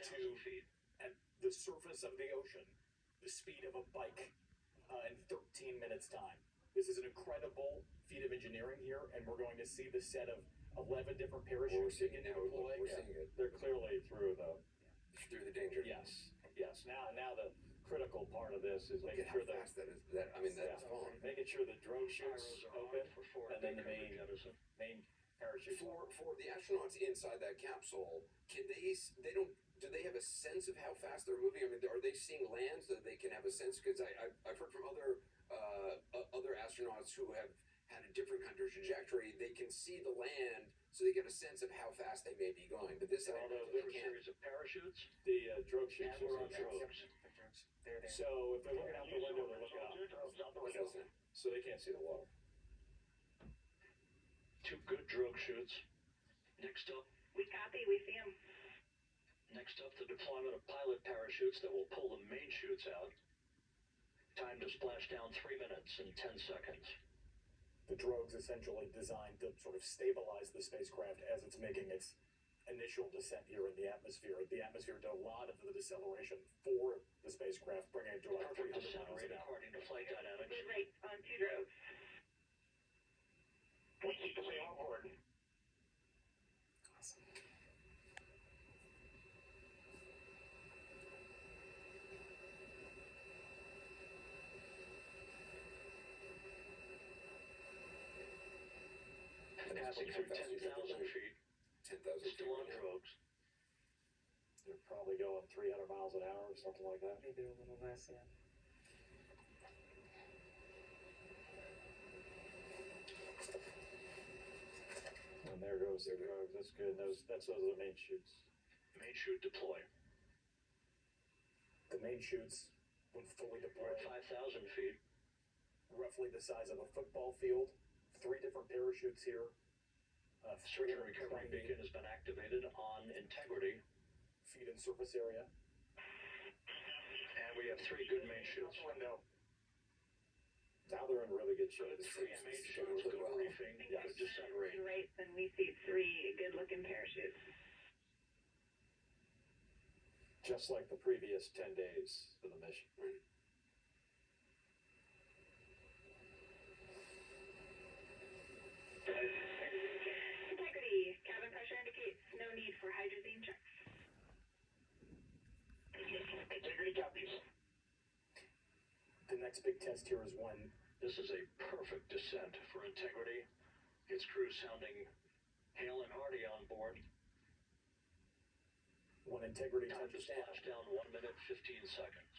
to at the surface of the ocean, the speed of a bike in 13 minutes time. This is an incredible feat of engineering here, and we're going to see the set of 11 different parachutes begin to deploy. We're seeing it. They're clearly through the danger. Yes. Now the critical part of this is Look making at sure how that fast that is. That is falling. making sure the drone chutes open, and then the main parachute. For the astronauts inside that capsule, do they have a sense of how fast they're moving? I mean, are they seeing land so that they can have a sense? Because I've heard from other astronauts who have had a different kind of trajectory. They can see the land, so they get a sense of how fast they may be going. But this, Different series of parachutes. The drogue chutes are on drogues. So if they're looking out the window, they're looking out. So they can't see the water. Two good drogue chutes. Next up. We copy. We see them. Next up, the deployment of pilot parachutes that will pull the main chutes out. Time to splash down 3 minutes and 10 seconds. The drogue's essentially designed to sort of stabilize the spacecraft as it's making its initial descent here in the atmosphere. The atmosphere did a lot of the deceleration for the spacecraft, bringing it to like 300 miles an hour. According to flight dynamics. Good rate on two drogues. We keep the same on board. Awesome. Passing through 10,000 feet. 10,000 Still on drogues. They're probably going 300 miles an hour or something like that. Maybe a little less, yeah. And there goes the drogues. That's good. Those are the main chutes. Main chute deploy. The main chutes, when fully deployed, 5,000 feet, roughly the size of a football field. 3 different parachutes here. Search and recovery beacon has been activated on integrity. Feet and surface area. And we have 3 good main chutes. Window. Now they're in really good shape. 3 main chutes, good briefing, good descent rate. Good rates, and we see 3 good-looking parachutes. Just like the previous 10 days of the mission. Integrity. Cabin pressure indicates no need for hydrazine checks. Integrity copies. The next big test here is when this is a perfect descent for integrity. Its crew sounding Hale and Hardy on board. When integrity touches down 1 minute 15 seconds.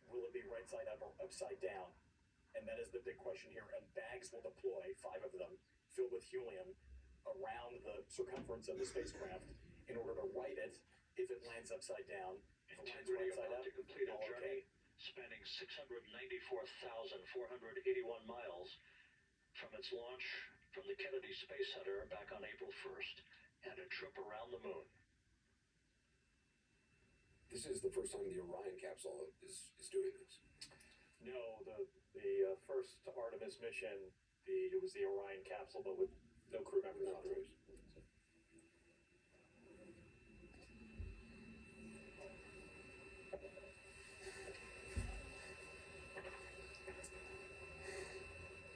Will it be right side up or upside down? And that is the big question here. And bags will deploy, 5 of them, filled with helium, around the circumference of the spacecraft in order to right it if it lands upside down. If it lands right side up, to complete a journey spanning 694,481 miles from its launch from the Kennedy Space Center back on April 1st and a trip around the moon. This is the first time the Orion capsule is doing this. No, the first Artemis mission, it was the Orion capsule, but with no crew members on it.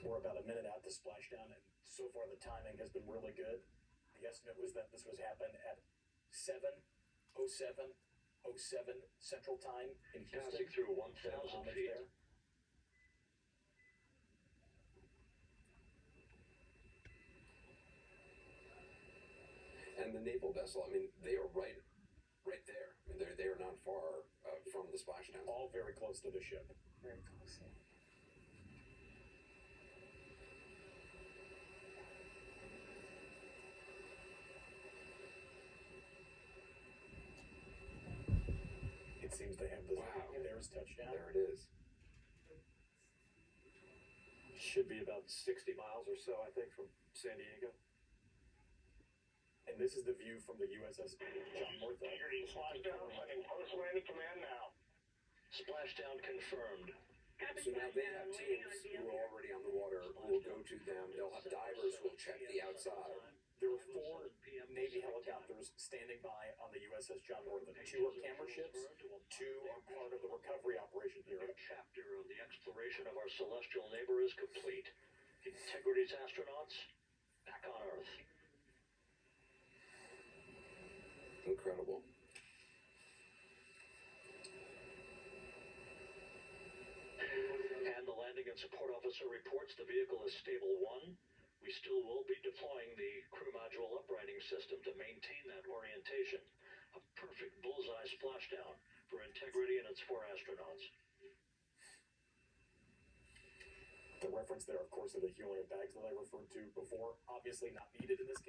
We're about a minute out to splashdown, and so far the timing has been really good. The estimate was that this was happen at 7:07:07 Central Time in Houston. Passing through 1,000 feet. There. And the naval vessel, I mean, they are right there. I mean, they are not far from the splashdown. All very close to the ship. Very close, yeah. It seems to have this. Wow. There's touchdown. There it is. Should be about 60 miles or so, I think, from San Diego. And this is the view from the USS John Murtha. Integrity splashdown. Sending post-landing command now. Splashdown confirmed. So now they have teams who are already on the water who will go to them. They'll have divers who will check the outside. There were 4 Navy helicopters others standing by on the USS John Northen. 2 are camera ships, 2 are part of the recovery operation here. A chapter of the exploration of our celestial neighbor is complete. Integrity's astronauts back on Earth. Incredible. And the landing and support officer reports the vehicle is stable 1. We still will be deploying the crew module uprighting system to maintain that orientation. A perfect bullseye splashdown for Integrity and its 4 astronauts. The reference there, of course, to the helium bags that I referred to before, obviously not needed in this case.